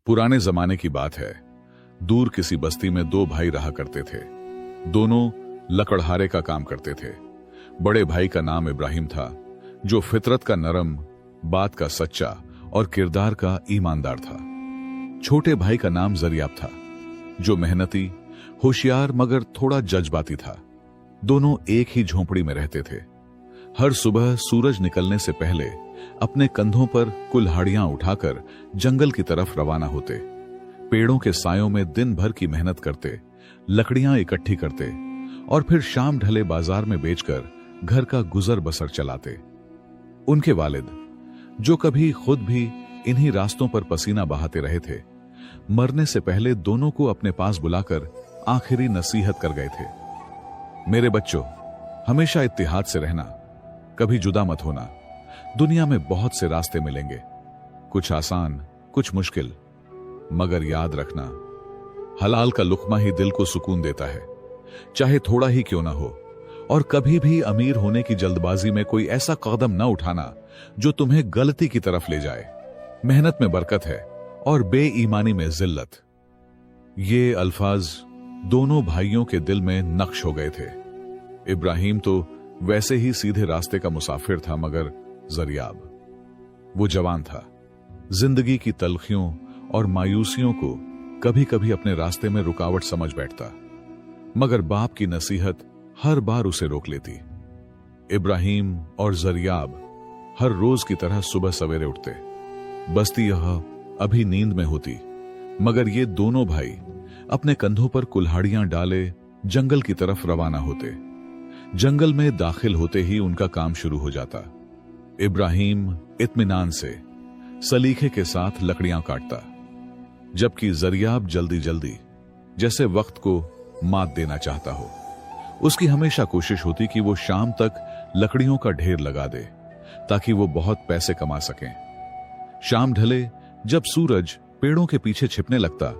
पुराने जमाने की बात है। दूर किसी बस्ती में दो भाई रहा करते थे। दोनों लकड़हारे का काम करते थे। बड़े भाई का नाम इब्राहिम था, जो फितरत का नरम, बात का सच्चा और किरदार का ईमानदार था। छोटे भाई का नाम जरियाब था, जो मेहनती, होशियार मगर थोड़ा जज्बाती था। दोनों एक ही झोंपड़ी में रहते थे। हर सुबह सूरज निकलने से पहले अपने कंधों पर कुल्हाड़ियां उठाकर जंगल की तरफ रवाना होते। पेड़ों के सायों में दिन भर की मेहनत करते, लकड़ियां इकट्ठी करते और फिर शाम ढले बाजार में बेचकर घर का गुजर बसर चलाते। उनके वालिद, जो कभी खुद भी इन्हीं रास्तों पर पसीना बहाते रहे थे, मरने से पहले दोनों को अपने पास बुलाकर आखिरी नसीहत कर गए थे। मेरे बच्चों, हमेशा इत्तेहाद से रहना, कभी जुदा मत होना। दुनिया में बहुत से रास्ते मिलेंगे, कुछ आसान, कुछ मुश्किल, मगर याद रखना, हलाल का लुक्मा ही दिल को सुकून देता है, चाहे थोड़ा ही क्यों ना हो। और कभी भी अमीर होने की जल्दबाजी में कोई ऐसा कदम न उठाना जो तुम्हें गलती की तरफ ले जाए। मेहनत में बरकत है और बेईमानी में जिल्लत। ये अल्फाज दोनों भाइयों के दिल में नक्श हो गए थे। इब्राहिम तो वैसे ही सीधे रास्ते का मुसाफिर था, मगर जरियाब, वो जवान था। जिंदगी की तलखियों और मायूसियों को कभी कभी अपने रास्ते में रुकावट समझ बैठता, मगर बाप की नसीहत हर बार उसे रोक लेती। इब्राहिम और जरियाब हर रोज की तरह सुबह सवेरे उठते। बस्ती यह अभी नींद में होती, मगर ये दोनों भाई अपने कंधों पर कुल्हाड़ियां डाले जंगल की तरफ रवाना होते। जंगल में दाखिल होते ही उनका काम शुरू हो जाता। इब्राहिम इत्मीनान से, सलीखे के साथ लकड़ियां काटता, जबकि जरियाब जल्दी जल्दी, जैसे वक्त को मात देना चाहता हो। उसकी हमेशा कोशिश होती कि वो शाम तक लकड़ियों का ढेर लगा दे, ताकि वो बहुत पैसे कमा सकें। शाम ढले, जब सूरज पेड़ों के पीछे छिपने लगता,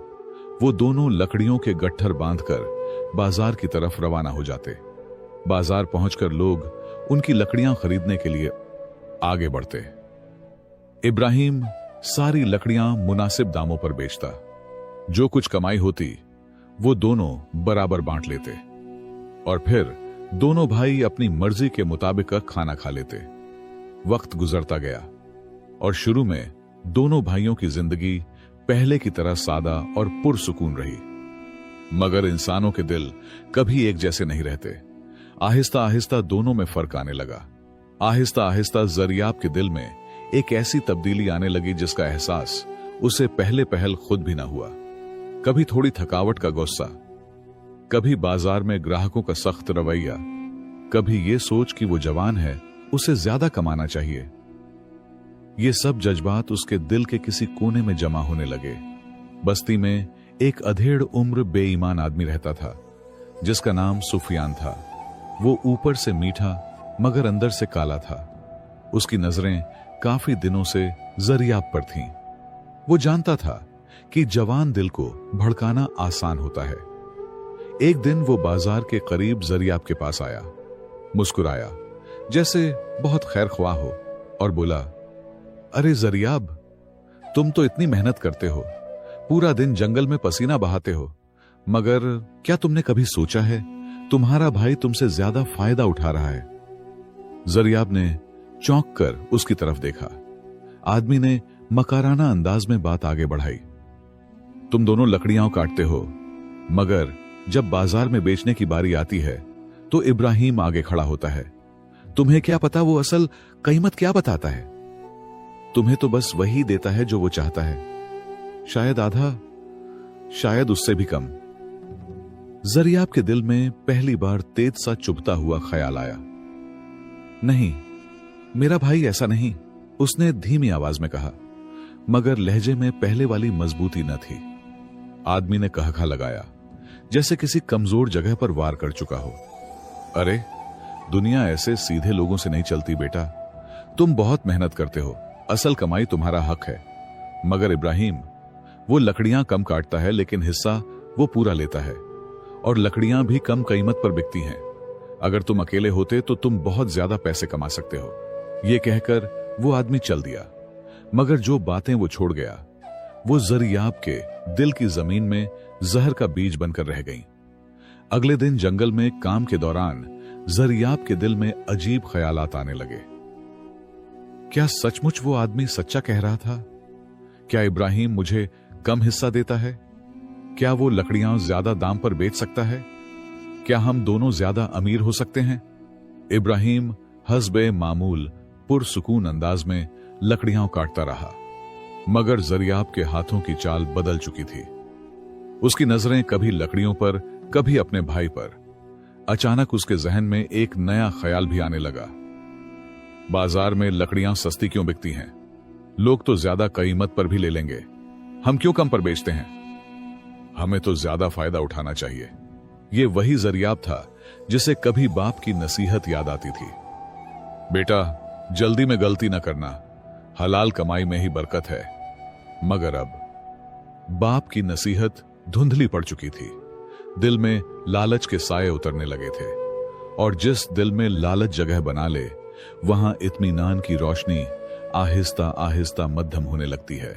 वो दोनों लकड़ियों के गट्ठर बांधकर बाजार की तरफ रवाना हो जाते। बाजार पहुंचकर लोग उनकी लकड़ियां खरीदने के लिए आगे बढ़ते। इब्राहिम सारी लकड़ियां मुनासिब दामों पर बेचता। जो कुछ कमाई होती वो दोनों बराबर बांट लेते और फिर दोनों भाई अपनी मर्जी के मुताबिक का खाना खा लेते। वक्त गुजरता गया और शुरू में दोनों भाइयों की जिंदगी पहले की तरह सादा और पुरसुकून रही, मगर इंसानों के दिल कभी एक जैसे नहीं रहते। आहिस्ता आहिस्ता दोनों में फर्क आने लगा। आहिस्ता आहिस्ता जरियाब के दिल में एक ऐसी तब्दीली आने लगी जिसका एहसास उसे पहले पहल खुद भी ना हुआ। कभी थोड़ी थकावट का गुस्सा, कभी बाजार में ग्राहकों का सख्त रवैया, कभी ये सोच कि वो जवान है, उसे ज्यादा कमाना चाहिए। ये सब जज्बात उसके दिल के किसी कोने में जमा होने लगे। बस्ती में एक अधेड़ उम्र बेईमान आदमी रहता था, जिसका नाम सुफियान था। वो ऊपर से मीठा मगर अंदर से काला था। उसकी नजरें काफी दिनों से जरियाब पर थीं। वो जानता था कि जवान दिल को भड़काना आसान होता है। एक दिन वो बाजार के करीब जरियाब के पास आया, मुस्कुराया जैसे बहुत खैर ख्वाह हो, और बोला, अरे जरियाब, तुम तो इतनी मेहनत करते हो, पूरा दिन जंगल में पसीना बहाते हो, मगर क्या तुमने कभी सोचा है तुम्हारा भाई तुमसे ज्यादा फायदा उठा रहा है? जरियाब ने चौंक कर उसकी तरफ देखा। आदमी ने मकाराना अंदाज में बात आगे बढ़ाई। तुम दोनों लकड़ियां काटते हो, मगर जब बाजार में बेचने की बारी आती है तो इब्राहिम आगे खड़ा होता है। तुम्हें क्या पता वो असल कीमत क्या बताता है? तुम्हें तो बस वही देता है जो वो चाहता है, शायद आधा, शायद उससे भी कम। जरियाब के दिल में पहली बार तेज सा चुभता हुआ ख्याल आया। नहीं, मेरा भाई ऐसा नहीं, उसने धीमी आवाज में कहा, मगर लहजे में पहले वाली मजबूती न थी। आदमी ने कहका लगाया, जैसे किसी कमजोर जगह पर वार कर चुका हो। अरे, दुनिया ऐसे सीधे लोगों से नहीं चलती बेटा। तुम बहुत मेहनत करते हो, असल कमाई तुम्हारा हक है। मगर इब्राहिम, वो लकड़ियां कम काटता है, लेकिन हिस्सा वो पूरा लेता है, और लकड़ियां भी कम कीमत पर बिकती हैं। अगर तुम अकेले होते तो तुम बहुत ज्यादा पैसे कमा सकते हो। ये कहकर वो आदमी चल दिया, मगर जो बातें वो छोड़ गया वो जरियाब के दिल की जमीन में जहर का बीज बनकर रह गईं। अगले दिन जंगल में काम के दौरान जरियाब के दिल में अजीब ख्यालात आने लगे। क्या सचमुच वो आदमी सच्चा कह रहा था? क्या इब्राहिम मुझे कम हिस्सा देता है? क्या वो लकड़ियां ज्यादा दाम पर बेच सकता है? क्या हम दोनों ज्यादा अमीर हो सकते हैं? इब्राहिम हस्बे मामूल पुरसुकून अंदाज में लकड़ियां काटता रहा, मगर जरियाब के हाथों की चाल बदल चुकी थी। उसकी नजरें कभी लकड़ियों पर, कभी अपने भाई पर। अचानक उसके जहन में एक नया ख्याल भी आने लगा। बाजार में लकड़ियां सस्ती क्यों बिकती हैं? लोग तो ज्यादा कीमत पर भी ले लेंगे, हम क्यों कम पर बेचते हैं? हमें तो ज्यादा फायदा उठाना चाहिए। ये वही जरियाब था जिसे कभी बाप की नसीहत याद आती थी। बेटा, जल्दी में गलती न करना, हलाल कमाई में ही बरकत है। मगर अब बाप की नसीहत धुंधली पड़ चुकी थी। दिल में लालच के साये उतरने लगे थे, और जिस दिल में लालच जगह बना ले, वहां इत्मीनान की रोशनी आहिस्ता आहिस्ता मध्यम होने लगती है।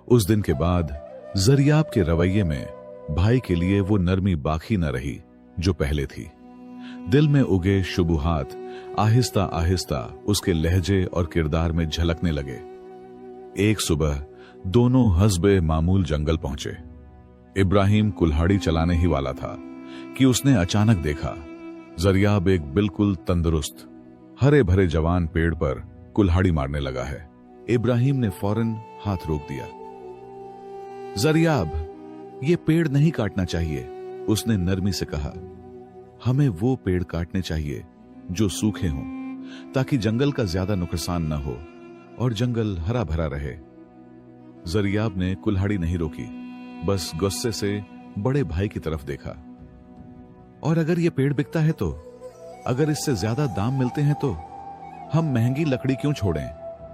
उस दिन के बाद जरियाब के रवैये में भाई के लिए वो नरमी बाकी न रही जो पहले थी। दिल में उगे शुबुहात आहिस्ता आहिस्ता उसके लहजे और किरदार में झलकने लगे। एक सुबह दोनों हस्बे मामूल जंगल पहुंचे। इब्राहिम कुल्हाड़ी चलाने ही वाला था कि उसने अचानक देखा जरियाब एक बिल्कुल तंदुरुस्त हरे भरे जवान पेड़ पर कुल्हाड़ी मारने लगा है। इब्राहिम ने फौरन हाथ रोक दिया। जरियाब, ये पेड़ नहीं काटना चाहिए, उसने नरमी से कहा। हमें वो पेड़ काटने चाहिए जो सूखे हों, ताकि जंगल का ज्यादा नुकसान न हो और जंगल हरा भरा रहे। जरियाब ने कुल्हाड़ी नहीं रोकी, बस गुस्से से बड़े भाई की तरफ देखा। और अगर ये पेड़ बिकता है तो, अगर इससे ज्यादा दाम मिलते हैं तो हम महंगी लकड़ी क्यों छोड़ें?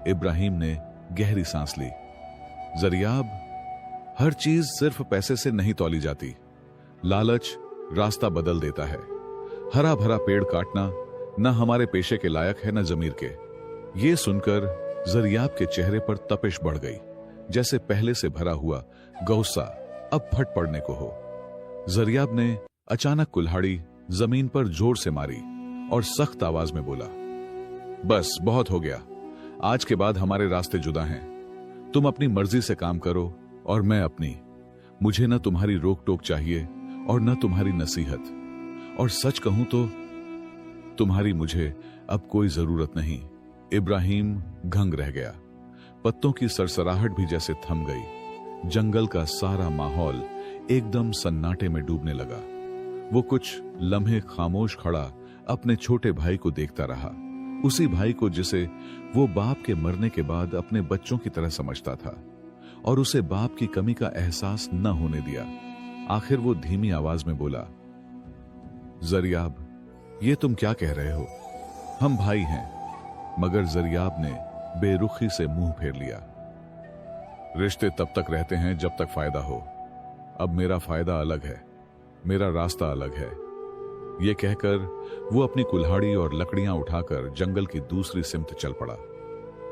इब्राहिम ने गहरी सांस ली। जरियाब, हर चीज सिर्फ पैसे से नहीं तौली जाती। लालच रास्ता बदल देता है। हरा भरा पेड़ काटना न हमारे पेशे के लायक है, न जमीर के। ये सुनकर जरियाब के चेहरे पर तपिश बढ़ गई, जैसे पहले से भरा हुआ गौसा अब फट पड़ने को हो। जरियाब ने अचानक कुल्हाड़ी जमीन पर जोर से मारी और सख्त आवाज में बोला, बस बहुत हो गया, आज के बाद हमारे रास्ते जुदा हैं। तुम अपनी मर्जी से काम करो और मैं अपनी। मुझे न तुम्हारी रोक टोक चाहिए और न तुम्हारी नसीहत, और सच कहूं तो तुम्हारी मुझे अब कोई जरूरत नहीं। इब्राहिम घंग रह गया। पत्तों की सरसराहट भी जैसे थम गई। जंगल का सारा माहौल एकदम सन्नाटे में डूबने लगा। वो कुछ लम्हे खामोश खड़ा अपने छोटे भाई को देखता रहा, उसी भाई को जिसे वो बाप के मरने के बाद अपने बच्चों की तरह समझता था, और उसे बाप की कमी का एहसास न होने दिया। आखिर वो धीमी आवाज में बोला, जरियाब, ये तुम क्या कह रहे हो? हम भाई हैं। मगर जरियाब ने बेरुखी से मुंह फेर लिया। रिश्ते तब तक रहते हैं जब तक फायदा हो। अब मेरा फायदा अलग है, मेरा रास्ता अलग है। ये कहकर वो अपनी कुल्हाड़ी और लकड़ियां उठाकर जंगल की दूसरी सिमत चल पड़ा।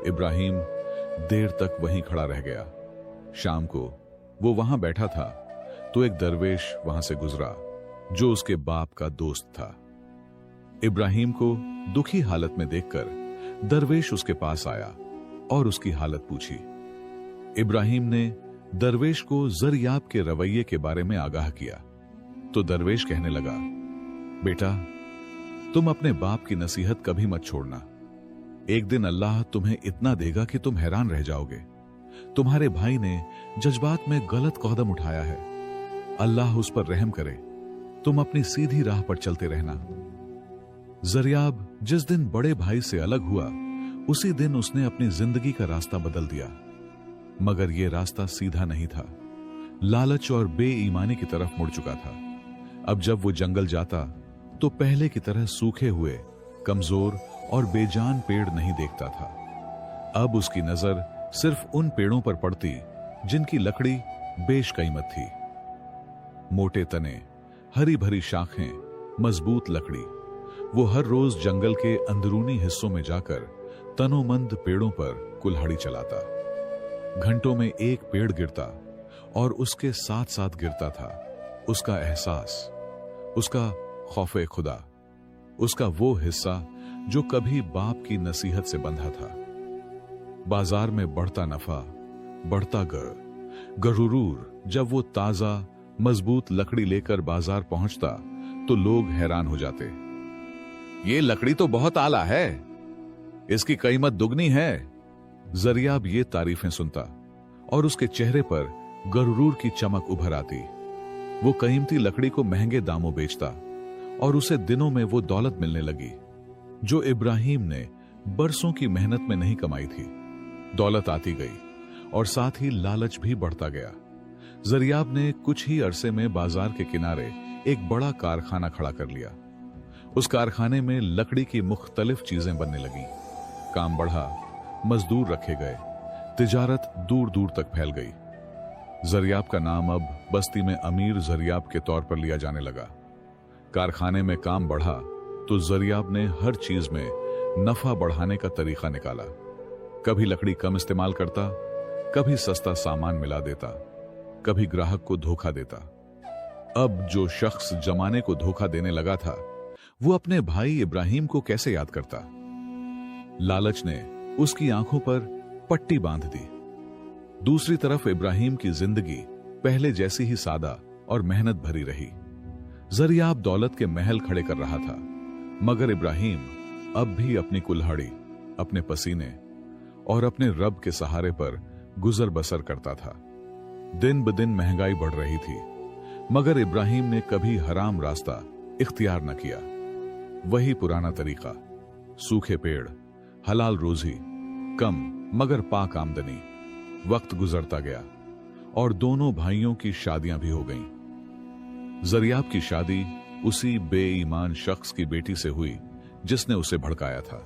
इब्राहिम देर तक वहीं खड़ा रह गया। शाम को वो वहां बैठा था तो एक दरवेश वहां से गुजरा जो उसके बाप का दोस्त था। इब्राहिम को दुखी हालत में देखकर दरवेश उसके पास आया और उसकी हालत पूछी। इब्राहिम ने दरवेश को जरियाब के रवैये के बारे में आगाह किया तो दरवेश कहने लगा, बेटा, तुम अपने बाप की नसीहत कभी मत छोड़ना। एक दिन अल्लाह तुम्हें इतना देगा कि तुम हैरान रह जाओगे। तुम्हारे भाई ने जज्बात में गलत कदम उठाया है। अल्लाह उस पर रहम करे। तुम अपनी सीधी राह पर चलते रहना। जरियाब जिस दिन बड़े भाई से अलग हुआ, उसी दिन उसने अपनी जिंदगी का रास्ता बदल दिया। मगर यह रास्ता सीधा नहीं था। लालच और बेईमानी की तरफ मुड़ चुका था। अब जब वो जंगल जाता तो पहले की तरह सूखे हुए, कमजोर और बेजान पेड़ नहीं देखता था। अब उसकी नजर सिर्फ उन पेड़ों पर पड़ती जिनकी लकड़ी बेशकीमत थी। मोटे तने, हरी भरी शाखें, मजबूत लकड़ी। वो हर रोज जंगल के अंदरूनी हिस्सों में जाकर तनोमंद पेड़ों पर कुल्हाड़ी चलाता। घंटों में एक पेड़ गिरता और उसके साथ साथ गिरता था उसका एहसास, उसका खौफे खुदा, उसका वो हिस्सा जो कभी बाप की नसीहत से बंधा था। बाजार में बढ़ता नफा, बढ़ता गरूर, जब वो ताजा मजबूत लकड़ी लेकर बाजार पहुंचता तो लोग हैरान हो जाते। ये लकड़ी तो बहुत आला है, इसकी कीमत दुगनी है। जरियाब ये तारीफें सुनता और उसके चेहरे पर गरूर की चमक उभर आती। वो कीमती लकड़ी को महंगे दामों बेचता और उसे दिनों में वो दौलत मिलने लगी जो इब्राहिम ने बरसों की मेहनत में नहीं कमाई थी। दौलत आती गई और साथ ही लालच भी बढ़ता गया। जरियाब ने कुछ ही अरसे में बाजार के किनारे एक बड़ा कारखाना खड़ा कर लिया। उस कारखाने में लकड़ी की मुख्तलिफ चीजें बनने लगी। काम बढ़ा, मजदूर रखे गए, तिजारत दूर दूर तक फैल गई। जरियाब का नाम अब बस्ती में अमीर जरियाब के तौर पर लिया जाने लगा। कारखाने में काम बढ़ा तो जरियाब ने हर चीज में नफा बढ़ाने का तरीका निकाला। कभी लकड़ी कम इस्तेमाल करता, कभी सस्ता सामान मिला देता, कभी ग्राहक को धोखा देता। अब जो शख्स जमाने को धोखा देने लगा था वो अपने भाई इब्राहिम को कैसे याद करता। लालच ने उसकी आंखों पर पट्टी बांध दी। दूसरी तरफ इब्राहिम की जिंदगी पहले जैसी ही सादा और मेहनत भरी रही। जरियाब दौलत के महल खड़े कर रहा था, मगर इब्राहिम अब भी अपनी कुल्हाड़ी, अपने पसीने और अपने रब के सहारे पर गुजर बसर करता था। दिन ब दिन महंगाई बढ़ रही थी, मगर इब्राहिम ने कभी हराम रास्ता इख्तियार न किया। वही पुराना तरीका, सूखे पेड़, हलाल रोजी, कम मगर पाक आमदनी। वक्त गुजरता गया और दोनों भाइयों की शादियां भी हो गईं। जरियाब की शादी उसी बेईमान शख्स की बेटी से हुई जिसने उसे भड़काया था।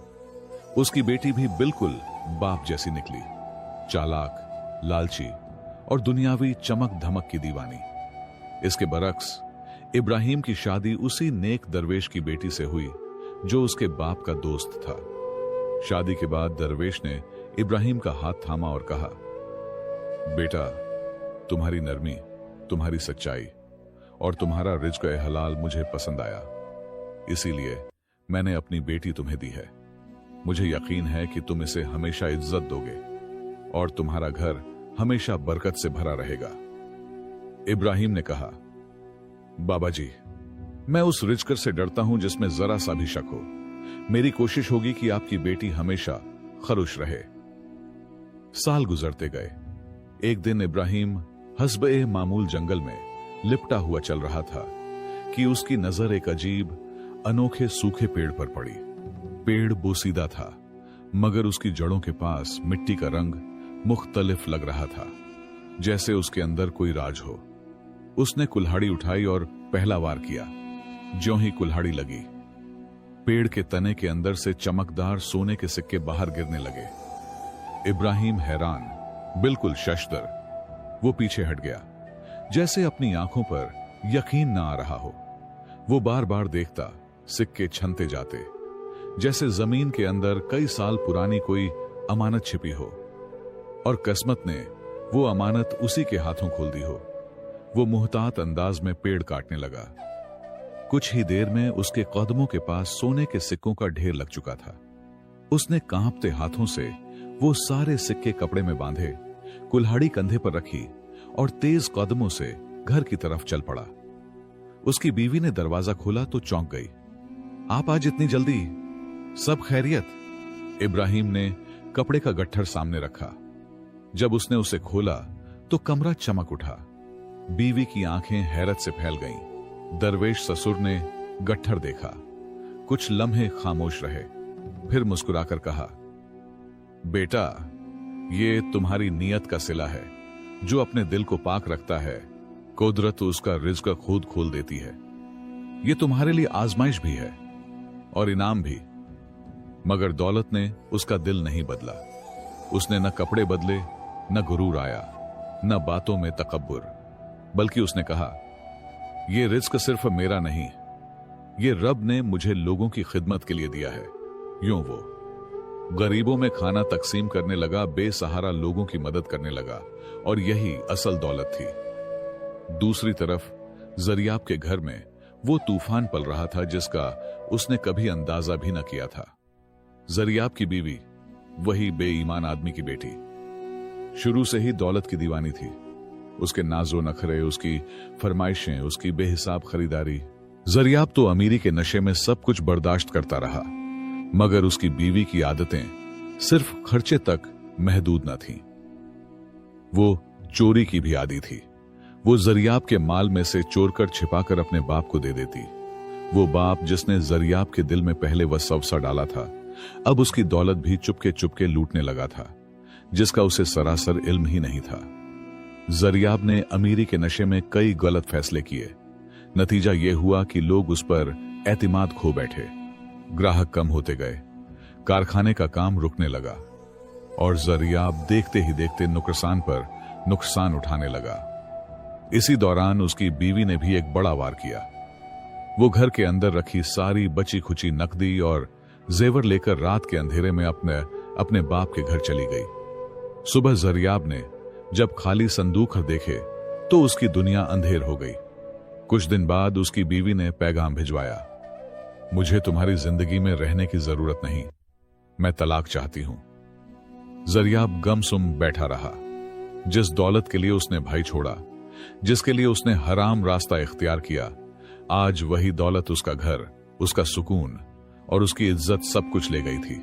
उसकी बेटी भी बिल्कुल बाप जैसी निकली, चालाक, लालची और दुनियावी चमक धमक की दीवानी। इसके बरक्स इब्राहिम की शादी उसी नेक दरवेश की बेटी से हुई जो उसके बाप का दोस्त था। शादी के बाद दरवेश ने इब्राहिम का हाथ थामा और कहा, बेटा, तुम्हारी नरमी, तुम्हारी सच्चाई और तुम्हारा रिज़्क़ हलाल मुझे पसंद आया, इसीलिए मैंने अपनी बेटी तुम्हें दी है। मुझे यकीन है कि तुम इसे हमेशा इज्जत दोगे और तुम्हारा घर हमेशा बरकत से भरा रहेगा। इब्राहिम ने कहा, बाबा जी, मैं उस रिज़्क़ से डरता हूं जिसमें जरा सा भी शक हो। मेरी कोशिश होगी कि आपकी बेटी हमेशा खरुश रहे। साल गुजरते गए। एक दिन इब्राहिम हस्ब-ए मामूल जंगल में लिपटा हुआ चल रहा था कि उसकी नजर एक अजीब अनोखे सूखे पेड़ पर पड़ी। पेड़ बोसीदा था, मगर उसकी जड़ों के पास मिट्टी का रंग मुख्तलिफ लग रहा था, जैसे उसके अंदर कोई राज हो। उसने कुल्हाड़ी उठाई और पहला वार किया। ज्यों ही कुल्हाड़ी लगी, पेड़ के तने के अंदर से चमकदार सोने के सिक्के बाहर गिरने लगे। इब्राहिम हैरान, बिल्कुल शशदर, वो पीछे हट गया, जैसे अपनी आंखों पर यकीन ना आ रहा हो। वो बार बार देखता, सिक्के छनते जाते, जैसे जमीन के अंदर कई साल पुरानी कोई अमानत छिपी हो और किस्मत ने वो अमानत उसी के हाथों खोल दी हो। वो मुहतात अंदाज में पेड़ काटने लगा। कुछ ही देर में उसके कदमों के पास सोने के सिक्कों का ढेर लग चुका था। उसने कांपते हाथों से वो सारे सिक्के कपड़े में बांधे, कुल्हाड़ी कंधे पर रखी और तेज कदमों से घर की तरफ चल पड़ा। उसकी बीवी ने दरवाजा खोला तो चौंक गई। आप आज इतनी जल्दी, सब खैरियत? इब्राहिम ने कपड़े का गट्ठर सामने रखा। जब उसने उसे खोला तो कमरा चमक उठा। बीवी की आंखें हैरत से फैल गईं। दरवेश ससुर ने गट्ठर देखा, कुछ लम्हे खामोश रहे, फिर मुस्कुराकर कहा, बेटा, ये तुम्हारी नियत का सिला है। जो अपने दिल को पाक रखता है, कुदरत उसका रिज़्क़ खुद खोल देती है। ये तुम्हारे लिए आजमाइश भी है और इनाम भी। मगर दौलत ने उसका दिल नहीं बदला। उसने न कपड़े बदले, न गुरूर आया, न बातों में तकब्बुर, बल्कि उसने कहा, यह रिज़्क़ सिर्फ मेरा नहीं, ये रब ने मुझे लोगों की खिदमत के लिए दिया है। यूं वो गरीबों में खाना तकसीम करने लगा, बेसहारा लोगों की मदद करने लगा, और यही असल दौलत थी। दूसरी तरफ जरियाब के घर में वो तूफान पल रहा था जिसका उसने कभी अंदाजा भी न किया था। जरियाब की बीवी, वही बेईमान आदमी की बेटी, शुरू से ही दौलत की दीवानी थी। उसके नाजो नखरे, उसकी फरमाइशें, उसकी बेहिसाब खरीदारी। जरियाब तो अमीरी के नशे में सब कुछ बर्दाश्त करता रहा, मगर उसकी बीवी की आदतें सिर्फ खर्चे तक महदूद न थीं। वो चोरी की भी आदी थी। वो जरियाब के माल में से चोर कर छिपाकर अपने बाप को दे देती। वो बाप जिसने जरियाब के दिल में पहले वसवसा डाला था, अब उसकी दौलत भी चुपके चुपके लूटने लगा था, जिसका उसे सरासर इल्म ही नहीं था। जरियाब ने अमीरी के नशे में कई गलत फैसले किए। नतीजा यह हुआ कि लोग उस पर एतिमाद खो बैठे, ग्राहक कम होते गए, कारखाने का काम रुकने लगा, और जरियाब देखते ही देखते नुकसान पर नुकसान उठाने लगा। इसी दौरान उसकी बीवी ने भी एक बड़ा वार किया। वो घर के अंदर रखी सारी बची खुची नकदी और जेवर लेकर रात के अंधेरे में अपने बाप के घर चली गई। सुबह जरियाब ने जब खाली संदूक देखे तो उसकी दुनिया अंधेर हो गई। कुछ दिन बाद उसकी बीवी ने पैगाम भिजवाया, मुझे तुम्हारी जिंदगी में रहने की जरूरत नहीं, मैं तलाक चाहती हूं। जरियाब गमसुम बैठा रहा। जिस दौलत के लिए उसने भाई छोड़ा, जिसके लिए उसने हराम रास्ता इख्तियार किया, आज वही दौलत उसका घर, उसका सुकून और उसकी इज्जत सब कुछ ले गई थी।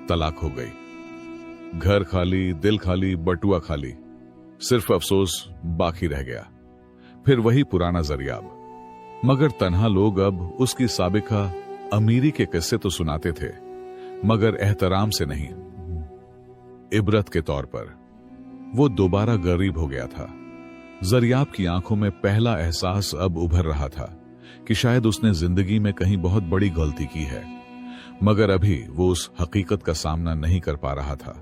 तलाक हो गई। घर खाली, दिल खाली, बटुआ खाली, सिर्फ अफसोस बाकी रह गया। फिर वही पुराना जरियाब, मगर तन्हा लोग अब उसकी साबिका अमीरी के किस्से तो सुनाते थे, मगर एहतराम से नहीं, इबरत के तौर पर। वो दोबारा गरीब हो गया था। जरियाब की आंखों में पहला एहसास अब उभर रहा था कि शायद उसने जिंदगी में कहीं बहुत बड़ी गलती की है, मगर अभी वो उस हकीकत का सामना नहीं कर पा रहा था।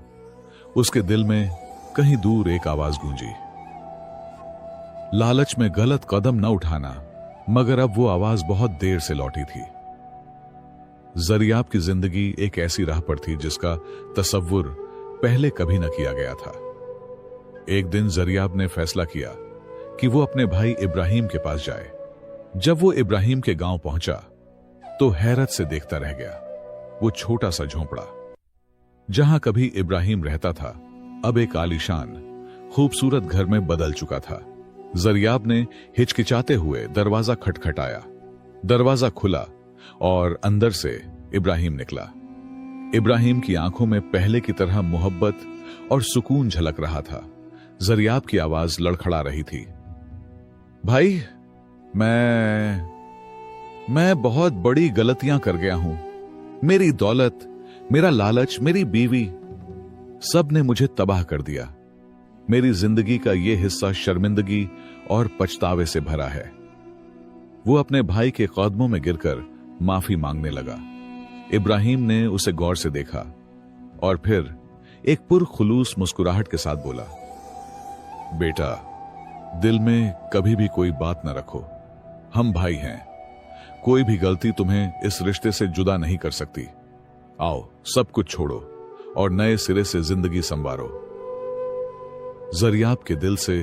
उसके दिल में कहीं दूर एक आवाज गूंजी, लालच में गलत कदम न उठाना, मगर अब वो आवाज बहुत देर से लौटी थी। जरियाब की जिंदगी एक ऐसी राह पर थी जिसका तसव्वुर पहले कभी न किया गया था। एक दिन जरियाब ने फैसला किया कि वो अपने भाई इब्राहिम के पास जाए। जब वो इब्राहिम के गांव पहुंचा तो हैरत से देखता रह गया। वो छोटा सा झोंपड़ा, जहां कभी इब्राहिम रहता था, अब एक आलीशान खूबसूरत घर में बदल चुका था। जरियाब ने हिचकिचाते हुए दरवाजा खटखटाया। दरवाजा खुला और अंदर से इब्राहिम निकला। इब्राहिम की आंखों में पहले की तरह मोहब्बत और सुकून झलक रहा था। जरियाब की आवाज लड़खड़ा रही थी, भाई, मैं बहुत बड़ी गलतियां कर गया हूं। मेरी दौलत, मेरा लालच, मेरी बीवी, सब ने मुझे तबाह कर दिया। मेरी जिंदगी का यह हिस्सा शर्मिंदगी और पछतावे से भरा है। वो अपने भाई के कदमों में गिरकर माफी मांगने लगा। इब्राहिम ने उसे गौर से देखा और फिर एक पुरखुलूस मुस्कुराहट के साथ बोला, बेटा, दिल में कभी भी कोई बात न रखो। हम भाई हैं। कोई भी गलती तुम्हें इस रिश्ते से जुदा नहीं कर सकती। आओ, सब कुछ छोड़ो और नए सिरे से जिंदगी संवारो। जरियाब के दिल से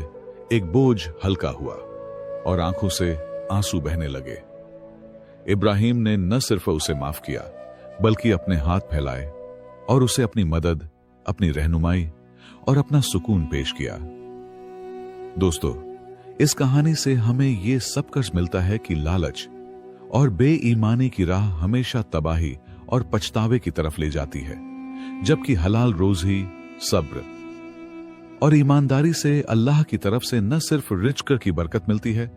एक बोझ हल्का हुआ और आंखों से आंसू बहने लगे। इब्राहिम ने न सिर्फ उसे माफ किया, बल्कि अपने हाथ फैलाए और उसे अपनी मदद, अपनी रहनुमाई और अपना सुकून पेश किया। दोस्तों, इस कहानी से हमें यह सबक मिलता है कि लालच और बेईमानी की राह हमेशा तबाही और पछतावे की तरफ ले जाती है, जबकि हलाल रोजी, सब्र और ईमानदारी से अल्लाह की तरफ से न सिर्फ रिज़्क़ की बरकत मिलती है,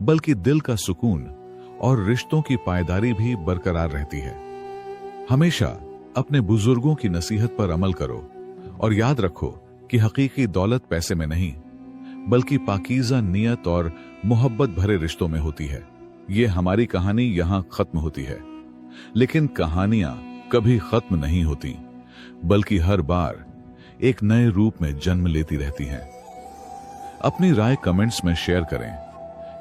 बल्कि दिल का सुकून और रिश्तों की पायदारी भी बरकरार रहती है। हमेशा अपने बुजुर्गों की नसीहत पर अमल करो और याद रखो कि हकीकी दौलत पैसे में नहीं, बल्कि पाकीज़ा नियत और मोहब्बत भरे रिश्तों में होती है। ये हमारी कहानी यहां खत्म होती है, लेकिन कहानियां कभी खत्म नहीं होती, बल्कि हर बार एक नए रूप में जन्म लेती रहती हैं। अपनी राय कमेंट्स में शेयर करें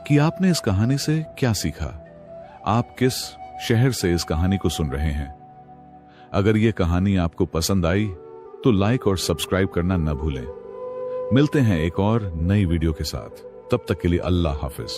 कि आपने इस कहानी से क्या सीखा। आप किस शहर से इस कहानी को सुन रहे हैं? अगर ये कहानी आपको पसंद आई तो लाइक और सब्सक्राइब करना न भूलें। मिलते हैं एक और नई वीडियो के साथ। तब तक के लिए अल्लाह हाफिज।